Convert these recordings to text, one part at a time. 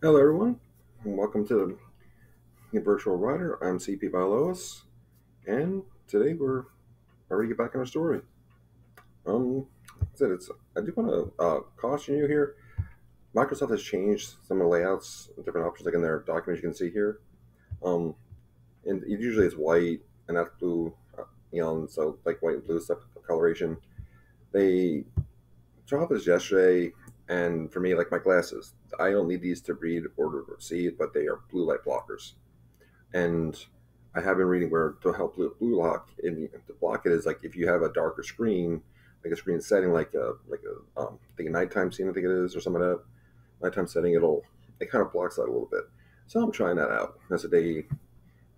Hello, everyone, and welcome to the Virtual Writer. I'm CP Balois, and today we're ready to get back on our story. I do want to caution you here. Microsoft has changed some of the layouts, different options, like in their documents you can see here. Um, and usually it's white and that's blue, and so like white and blue stuff coloration. They dropped this yesterday, and for me, like my glasses, I don't need these to read or see, but they are blue light blockers. And I have been reading where to help blue lock and to block it is like if you have a darker screen, like a screen setting, I think a nighttime scene, I think it is, or some of that nighttime setting, it kind of blocks that a little bit. So I'm trying that out. I said they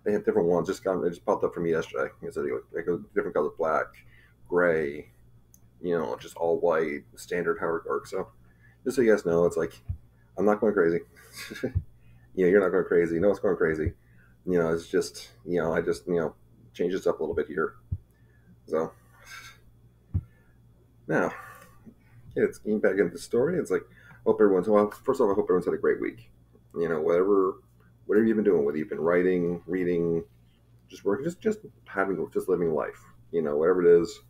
have different ones. It just popped up for me yesterday. I said they go different colors, black, gray, just all white, standard how it works. So just so you guys know, it's like I'm not going crazy. You're not going crazy. No one's going crazy. It's just, I just, change this up a little bit here. So now, it's getting back into the story. It's like, well, first off, I hope everyone's had a great week. Whatever you've been doing, whether you've been writing, reading, just working, just living life, whatever it is.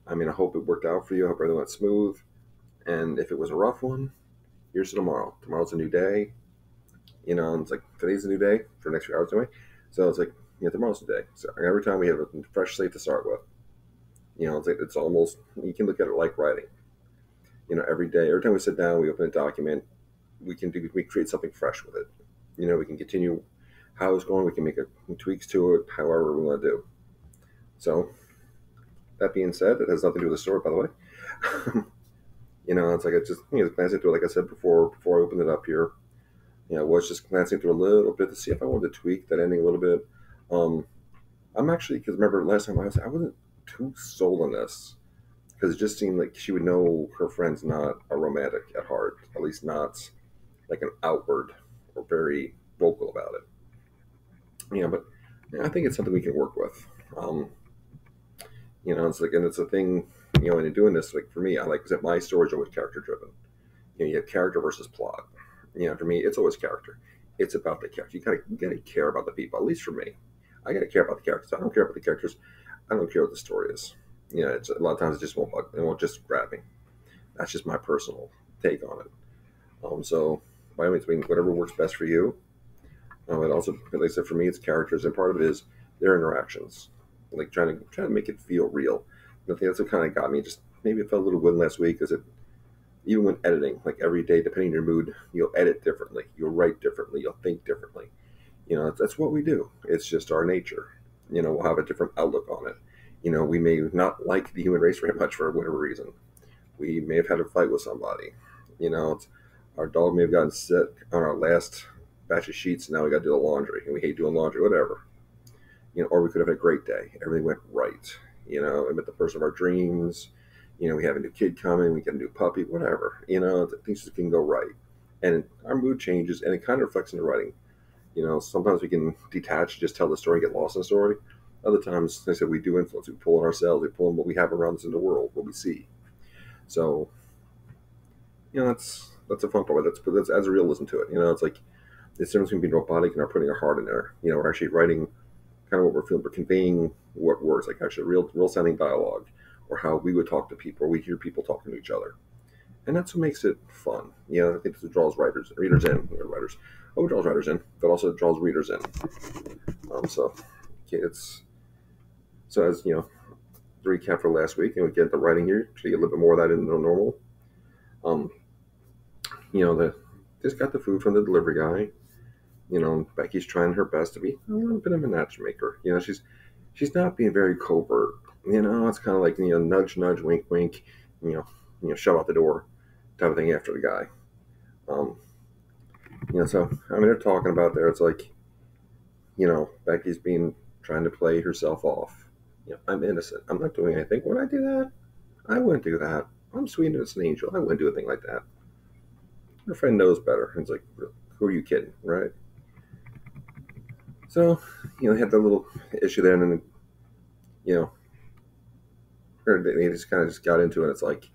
I mean, I hope it worked out for you. I hope everything went smooth. And if it was a rough one, here's to tomorrow. Tomorrow's a new day. And it's like today's a new day for the next few hours anyway. So it's like, tomorrow's the day. So every time we have a fresh slate to start with, it's like it's almost you can look at it like writing. Every day, every time we sit down, we open a document, we create something fresh with it. We can continue how it's going. We can make tweaks to it, however we want to do. So that being said, it has nothing to do with the story, by the way. It's like I just glancing through it, like I said before I opened it up here. Was just glancing through a little bit to see if I wanted to tweak that ending a little bit. I'm actually, because remember last time I wasn't too sold on this because it just seemed like she would know her friend's not a romantic at heart, at least not like an outward or very vocal about it. But I think it's something we can work with. Um, it's like, and it's a thing, when you're doing this, like for me, I like, because my stories are always character driven. You have character versus plot. For me, it's always character. It's about the character. You gotta care about the people. At least for me, I gotta care about the characters. I don't care about the characters. I don't care what the story is. It's a lot of times it just won't bug. It won't just grab me. That's just my personal take on it. So by all means, whatever works best for you. It also, like I said, for me, it's characters, and part of it is their interactions, like trying to make it feel real. And I think that's what kind of got me. Just maybe it felt a little good last week because it even when editing, like every day, depending on your mood, you'll edit differently, you'll write differently, you'll think differently. That's what we do. It's just our nature. We'll have a different outlook on it. We may not like the human race very much for whatever reason. We may have had a fight with somebody. Our dog may have gotten sick on our last batch of sheets. And now we got to do the laundry, and we hate doing laundry, whatever. Or we could have had a great day. Everything went right. I met the person of our dreams. We have a new kid coming, we get a new puppy, whatever. Things just can go right. And our mood changes, and it kind of reflects in the writing. Sometimes we can detach, just tell the story, get lost in the story. Other times, like I said, we do influence. We pull in ourselves, we pull in what we have around us in the world, what we see. So, that's a fun part. That's adds a realism to it. It's like it's difference between being robotic and our putting our heart in there. We're actually writing kind of what we're feeling. We're conveying what words, like actually real sounding dialogue, or how we would talk to people, or we hear people talking to each other, and that's what makes it fun. I think it draws readers in, writers. Oh, it draws writers in, but also it draws readers in. So okay, it's so as the recap for last week, and we get the writing here to get a little bit more of that in than normal. Um, the just got the food from the delivery guy. Becky's trying her best to be a little bit of a matchmaker. She's not being very covert. It's kind of like nudge, nudge, wink, wink. Shove out the door, type of thing after the guy. Um, so I mean, they're talking about there. It's like, Becky's being trying to play herself off. I'm innocent. I'm not doing anything. Would I do that? I wouldn't do that. I'm sweet and innocent angel. I wouldn't do a thing like that. Her friend knows better. It's like, who are you kidding, right? So, they had that little issue there, and then, they just got into it. It's like,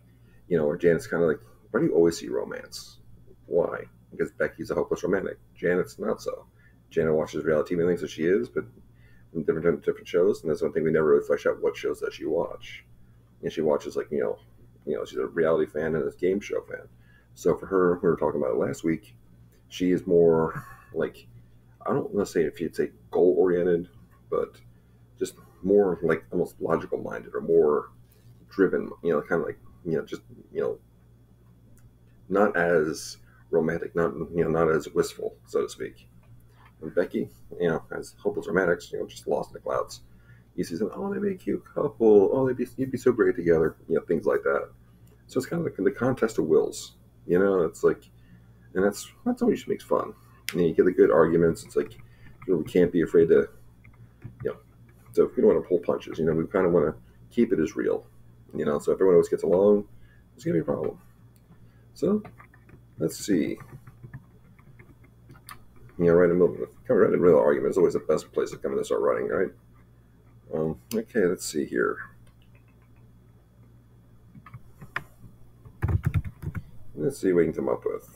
where Janet's kind of like, why do you always see romance? Why? because Becky's a hopeless romantic. Janet's not so. Janet watches reality TV and thinks that she is, but in different shows, and that's one thing we never really flesh out what shows does she watch. And she watches like she's a reality fan and a game show fan. So for her, we were talking about it last week. She is more like I don't want to say if you'd say goal oriented, but just more like almost logical minded or more driven. Kind of like just you know not as romantic, not as wistful, so to speak. And Becky, as hopeless romantics, just lost in the clouds. You see them, oh, they'd be a cute couple. Oh, you'd be so great together. Things like that. So it's kind of like the contest of wills. It's like, and that's always makes fun. You get the good arguments. It's like, we can't be afraid to, you know. So if we don't want to pull punches, we kind of want to keep it as real. So if everyone always gets along, it's gonna be a problem. So let's see. Writing a real argument is always the best place to come in to start writing, right? Okay, let's see here. Let's see what we can come up with.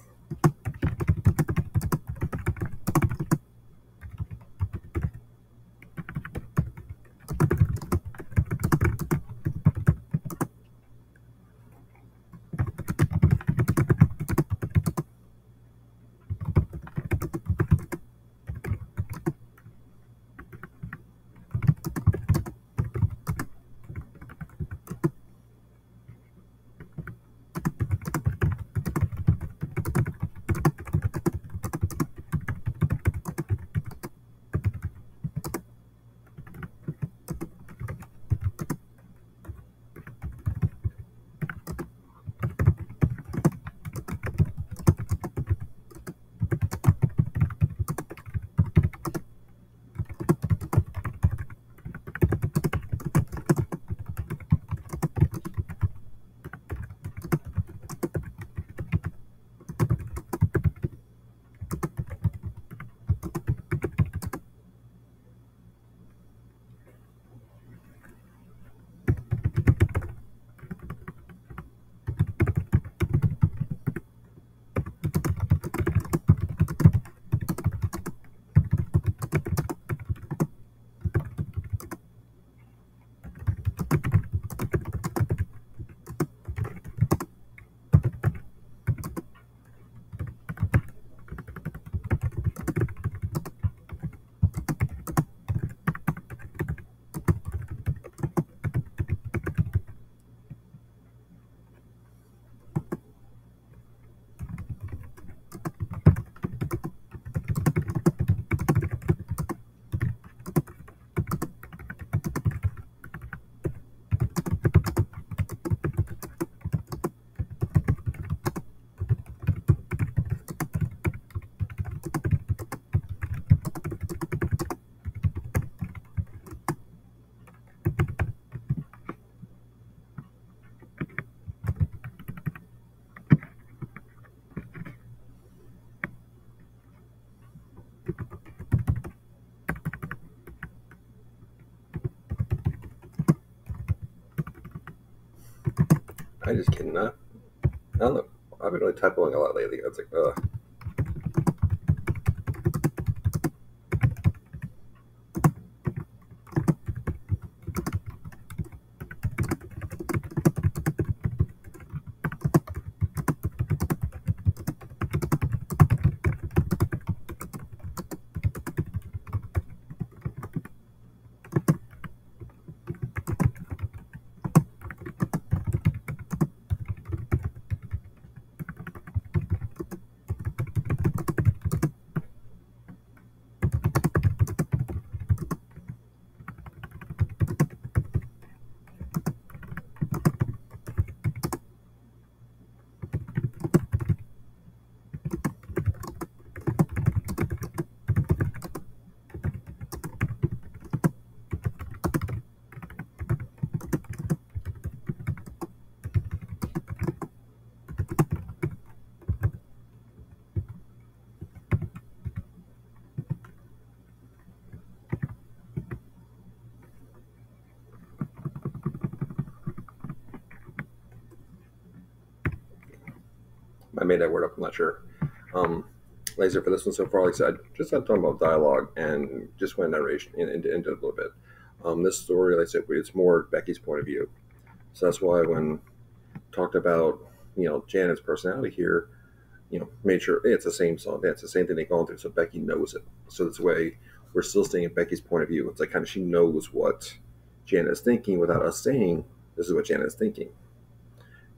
I just cannot. I don't know. I've been really typoing a lot lately. It's like, I made that word up. I'm not sure. Like I said, for this one so far, like I said, just not talking about dialogue and just went narration into it a little bit. This story, like I said, it's more Becky's point of view. So that's why when talked about, Janet's personality here, made sure hey, it's the same song, it's the same thing they've gone through, so Becky knows it. So that's the way we're still staying in Becky's point of view. It's like kind of she knows what Janet is thinking without us saying this is what Janet is thinking.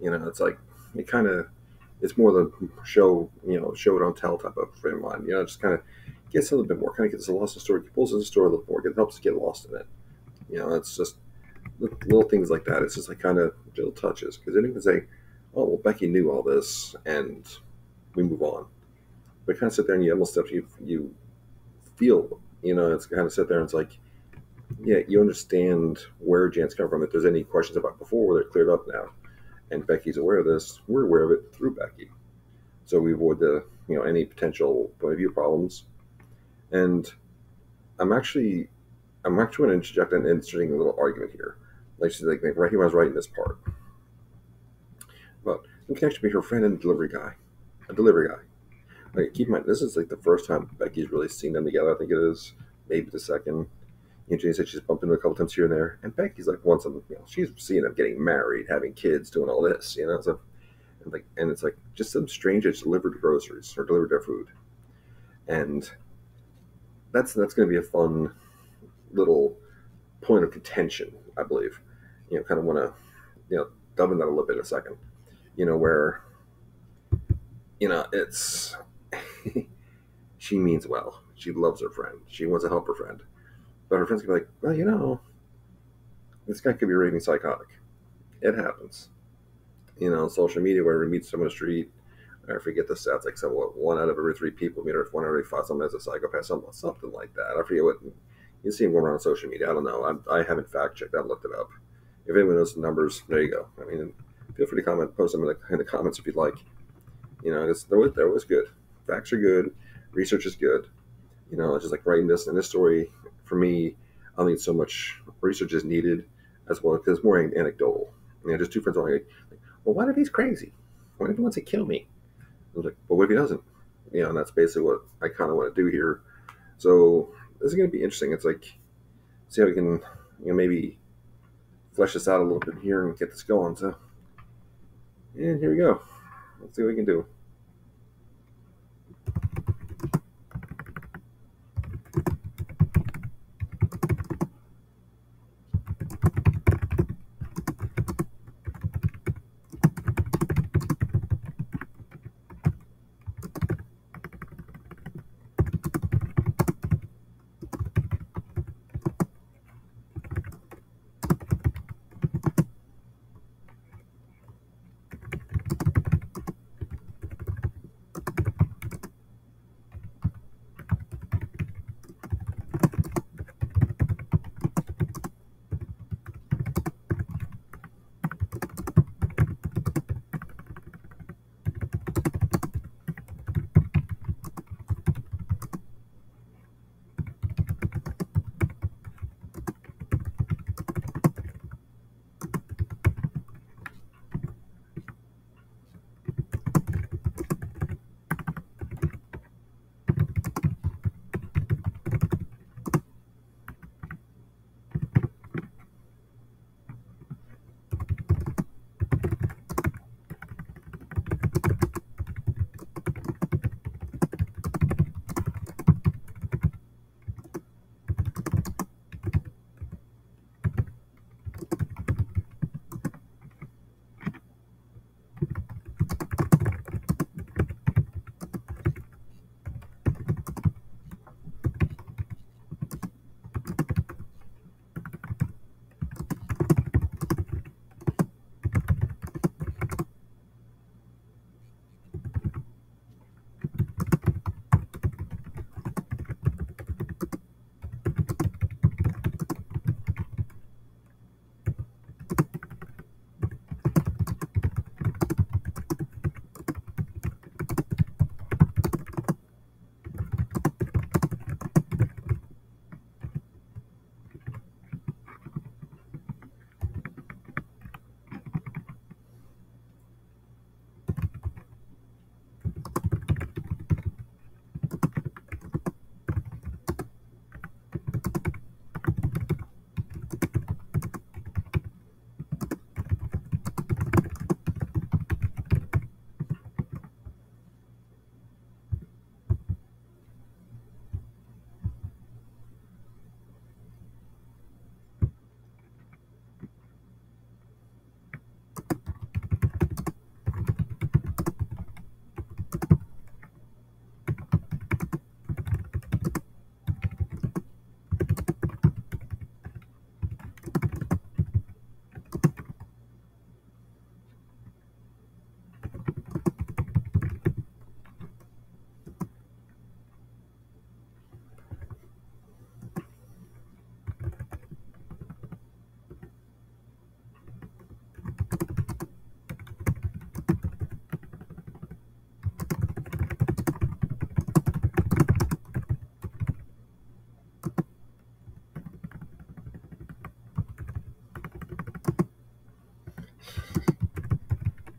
It's like it kind of it's more the show don't tell type of frame of mind. Just kind of gets a little bit more, kind of gets lost in the story, pulls in the story a little more, it helps us get lost in it. It's just little things like that. It's just like kind of little touches because then you can say, oh well, Becky knew all this, and we move on. But kind of sit there and you almost you feel, it's kind of sit there and it's like, yeah, you understand where Jan's come from. If there's any questions about before, they're cleared up now, and Becky's aware of this. We're aware of it through Becky, so we avoid the any potential point of view problems. And I'm actually going to interject an interesting little argument here. Like she's like right here when I was writing this part, but you can actually be her friend and delivery guy, a delivery guy. Like, keep in mind, this is like the first time Becky's really seen them together. I think it is, maybe the second. Jane said she's bumped into a couple times here and there, and Becky's like once them, she's seeing them getting married, having kids, doing all this, So, and it's like just some strangers delivered groceries or delivered their food, and that's going to be a fun little point of contention, I believe. Kind of want to delve in that a little bit in a second. Where it's she means well. She loves her friend. She wants to help her friend. But her friends can be like, well, this guy could be raving psychotic. It happens. Social media, where we meet someone on the street, I forget the stats, like one out of every three people meet, or if one out of every five, someone has a psychopath, something like that. I forget what you see them going around on social media. I don't know. I haven't fact checked. I haven't looked it up. If anyone knows the numbers, there you go. I mean, feel free to comment, post them in the comments if you'd like. They're always good. Facts are good. Research is good. It's just like writing this and this story. For me, I don't think so much research is needed as well because it's more anecdotal. Just two friends are like, well, what if he's crazy? What if he wants to kill me? I was like, well, what if he doesn't? And that's basically what I kind of want to do here. So this is going to be interesting. It's like, see how we can, maybe flesh this out a little bit here and get this going. So, and here we go. Let's see what we can do.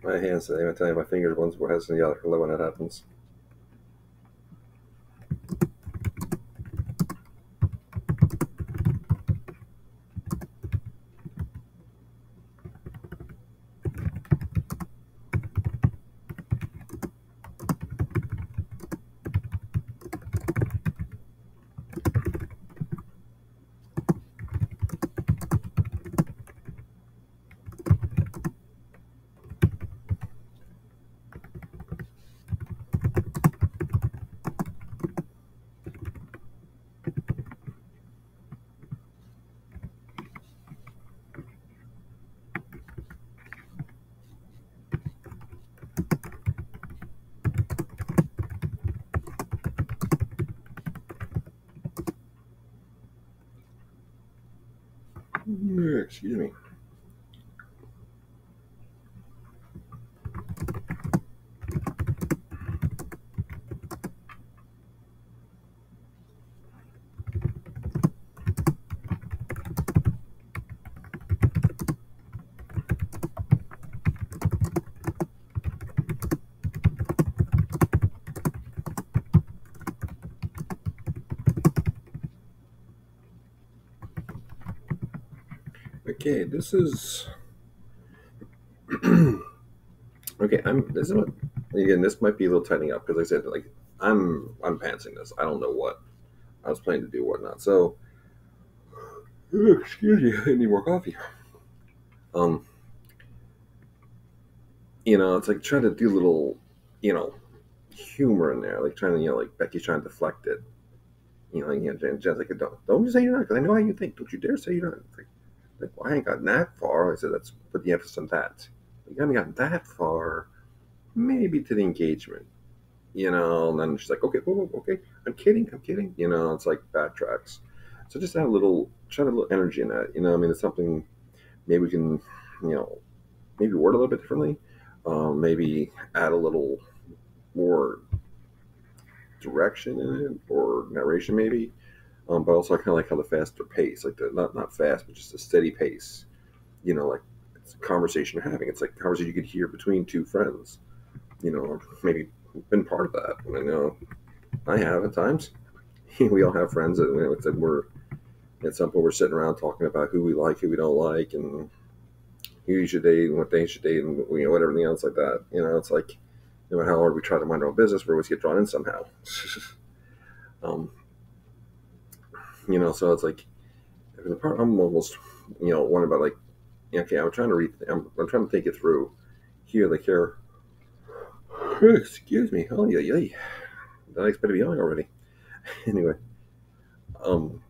My hands today. I tell you, my fingers one's what has the other when that happens. Excuse me. Okay, this is okay. This is what again. This might be a little tightening up because I said like I'm pantsing this. I don't know what I was planning to do, whatnot. So excuse me, I need more coffee. Um, it's like trying to do little, you know, humor in there, like trying to, like Becky's trying to deflect it. Jen's like, don't you say you're not, because I know how you think. Don't you dare say you're not. It's like, well, I ain't gotten that far. I said, that's put the emphasis on that. You haven't gotten that far, maybe to the engagement, and then she's like, okay, whoa, whoa, okay, I'm kidding. It's like backtracks. So just add try a little energy in that. I mean, it's something maybe we can, you know, maybe word a little bit differently. Maybe add a little more direction in it or narration, maybe. But also, I kind of like how the faster pace, like the not fast, but just a steady pace. Like it's a conversation you're having. It's like a conversation you could hear between two friends. Or maybe been part of that. I know I have at times. We all have friends that it's like we're at some point we're sitting around talking about who we like, who we don't like, and who you should date and what they should date, and what everything else like that. It's like no matter how hard we try to mind our own business, we always get drawn in somehow. um, so it's like the part I'm almost wondering about, like, okay, I'm trying to I'm trying to think it through here, like here. Excuse me. Oh yeah, yeah. Did I expect to be yelling already? Anyway, um,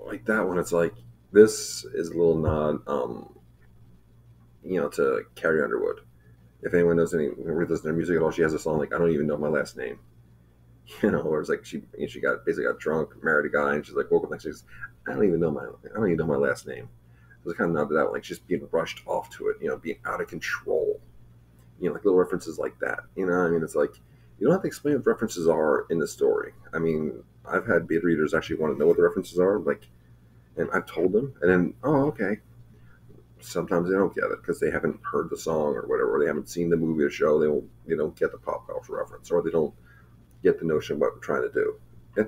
like that one, it's like this is a little nod, to Carrie Underwood. If anyone knows any listens to their music at all, she has a song like "I Don't Even Know My Last Name." Where it's like she got basically got drunk, married a guy, and she's like woke up next day. I don't even know my last name. It was kind of nod to that, like just being rushed off to it, being out of control. Like little references like that. I mean, it's like you don't have to explain what references are in the story. I mean, I've had beta readers actually want to know what the references are, like, and I've told them, and then okay. Sometimes they don't get it because they haven't heard the song or whatever, or they haven't seen the movie or show. They don't get the pop culture reference, or they don't get the notion of what we're trying to do.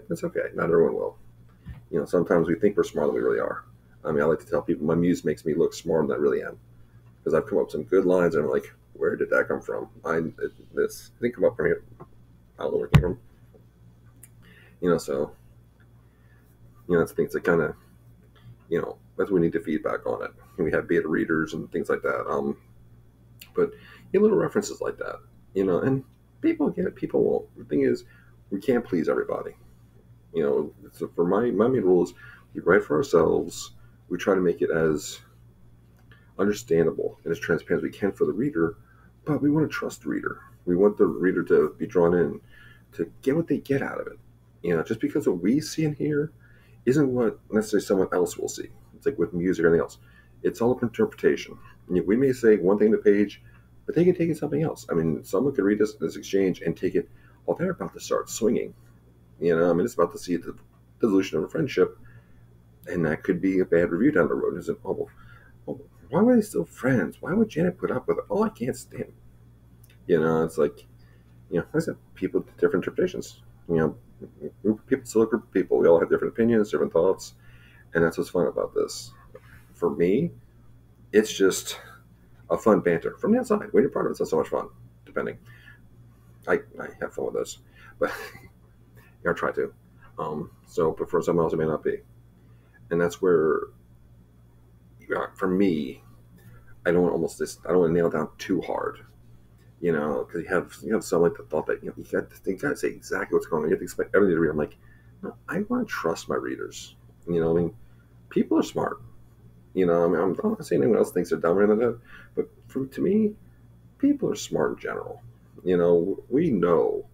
It's okay. Not everyone will. Sometimes we think we're smarter than we really are. I mean, I like to tell people my muse makes me look smarter than I really am because I've come up with some good lines, and I'm like, where did that come from? This didn't come up from here. I don't know where it came from. So it's things that kind of that's what we need to feedback on it. And we have beta readers and things like that. But little references like that, and people get it, people won't. The thing is, we can't please everybody. So for my main rule is we write for ourselves. We try to make it as understandable and as transparent as we can for the reader, but we want to trust the reader. We want the reader to be drawn in to get what they get out of it. Just because what we see and hear isn't what necessarily someone else will see. It's like with music or anything else. It's all up interpretation. We may say one thing on the page, but they can take it something else. I mean, someone could read this exchange and take it, oh, they're about to start swinging. I mean, it's about to see the dissolution of a friendship, and that could be a bad review down the road. Is it, oh, why were they still friends? Why would Janet put up with it? Oh, I can't stand it. It's like, like I said, people with different interpretations. You know, group of people, still a group of people. We all have different opinions, different thoughts, and that's what's fun about this. For me, it's just a fun banter from the outside. When you're part of it, it's not so much fun. Depending, I have fun with this, but I try to. But for someone else, it may not be, and that's where, for me, I don't want almost this. I don't want to nail it down too hard, because you have some like the thought that you got to say exactly what's going on. You have to expect everything to read. I'm like, no, I want to trust my readers. I mean, people are smart. I mean, I'm not saying anyone else thinks they're dumber than that, but to me, people are smart in general. We know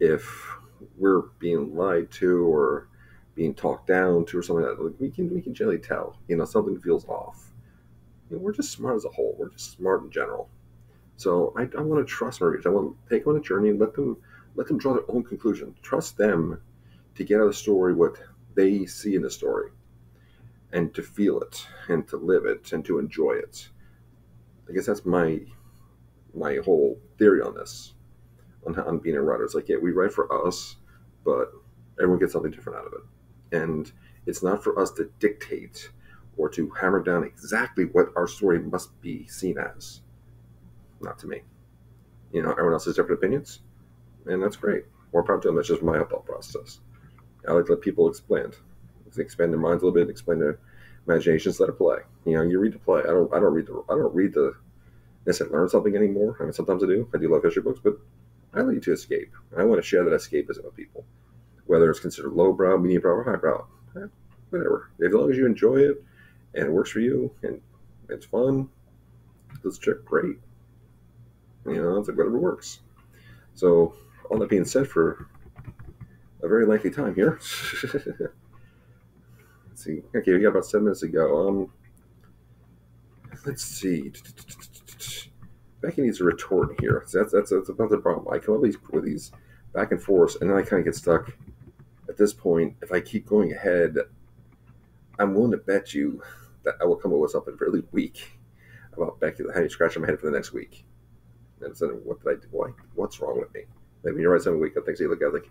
if we're being lied to or being talked down to or something like that. Like, we can generally tell. Something feels off. We're just smart as a whole. We're just smart in general. So I want to trust my readers. I want to take them on a journey and let them draw their own conclusion. Trust them to get out of the story what they see in the story, and to feel it and to live it and to enjoy it. I guess that's my whole theory on this, on being a writer. It's like, yeah, we write for us, but everyone gets something different out of it. And it's not for us to dictate or to hammer down exactly what our story must be seen as. Not to me. Everyone else has different opinions, and that's great. More power to them. That's just my thought process. I like to let people expand their minds a little bit, explain their imaginations, let it play. You read the play. I don't read the necessarily learn something anymore. I mean, sometimes I do. I do love history books, but I like to escape. I want to share that escapism with people, whether it's considered lowbrow, medium brow, or highbrow. Whatever. As long as you enjoy it and it works for you and it's fun, let's check. Great. It's like whatever works. So, all that being said, for a very lengthy time here. Let's see. Okay, we got about 7 minutes to go. Let's see. Becky needs a retort here. So that's about the problem. I come up with these back and forth, and then I kind of get stuck. At this point, if I keep going ahead, I'm willing to bet you that I will come up with something fairly weak about Becky, having scratching my head for the next week. And so, what did I do? What's wrong with me? Like, when you write something weak, I think you look at it like,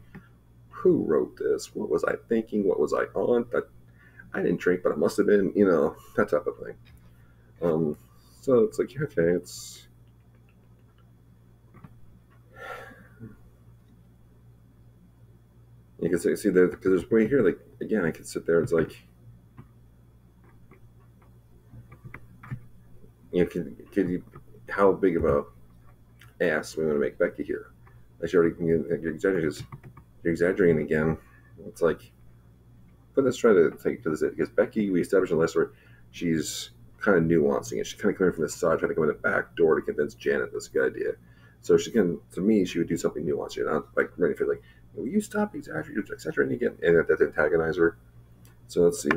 who wrote this? What was I thinking? What was I on? But I didn't drink, but I must have been. That type of thing. So it's like, okay, it's. You can see there, because there's way here. Like, again, I could sit there. It's like, could you, how big of a ass we want to make Becky here? Like, you're exaggerating again. It's like, but let's try to take to this, because Becky, we established in the last story, she's kind of nuancing it. She's kind of coming from the side, trying to come in the back door to convince Janet this good idea. So to me, she would do something nuanced. You're not like ready for like, will you stop exaggerating again? And that antagonize her. So let's see.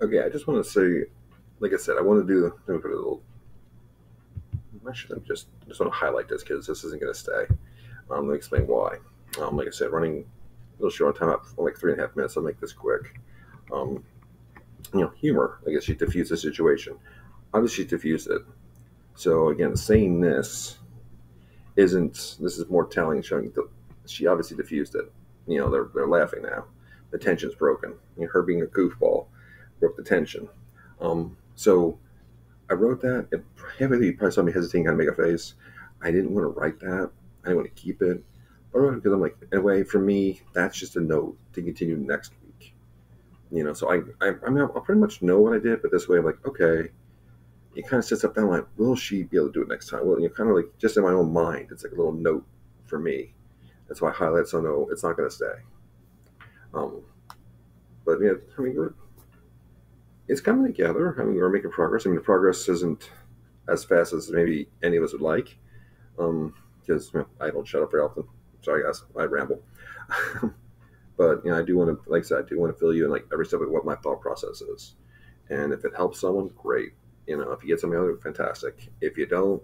Okay, I just want to say, like I said, I want to do. Let me put a little. Actually, let me just want to highlight this because this isn't going to stay. Let me explain why. Like I said, running a little short on time, up for like 3.5 minutes. I'll make this quick. Um, humor. I guess she diffused the situation. Obviously, she diffused it. So again, saying this isn't. This is more telling, showing that she obviously diffused it. They're laughing now. The tension's broken. Her being a goofball broke the tension. So I wrote that. It you probably saw me hesitating how to make a face. I didn't want to write that. I didn't want to keep it. I wrote it because I'm like, in a way, for me, that's just a note to continue next week. So I mean, I'll pretty much know what I did, but this way, I'm like, okay. It kind of sets up that like, will she be able to do it next time? Well, kind of like just in my own mind, it's like a little note for me. That's why I highlight so no, it's not going to stay. Um, but yeah, I mean, it's coming together. I mean, we're making progress. I mean, the progress isn't as fast as maybe any of us would like, because I don't shut up very often. Sorry, guys, I ramble. But I do want to, like I said, I do want to fill you in like every step of what my thought process is, and if it helps someone, great. If you get something out of it, fantastic. If you don't,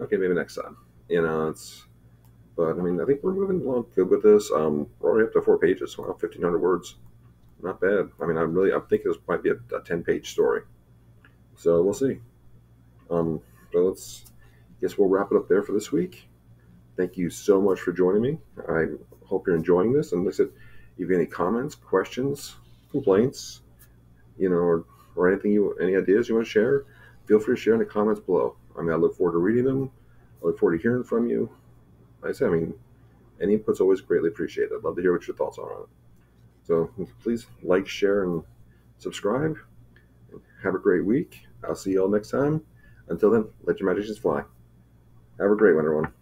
okay, maybe next time. It's. But I mean, I think we're moving along good with this. We're already up to 4 pages. Wow, 1,500 words. Not bad. I mean, I'm thinking this might be a 10-page story. So we'll see. So guess we'll wrap it up there for this week. Thank you so much for joining me. I hope you're enjoying this. And like I said, if you have any comments, questions, complaints, or any ideas you want to share, feel free to share in the comments below. I mean, I look forward to reading them. I look forward to hearing from you. Like I said, I mean, any input's always greatly appreciated. I'd love to hear what your thoughts are on it. So please like, share, and subscribe. Have a great week. I'll see you all next time. Until then, let your imaginations fly. Have a great one, everyone.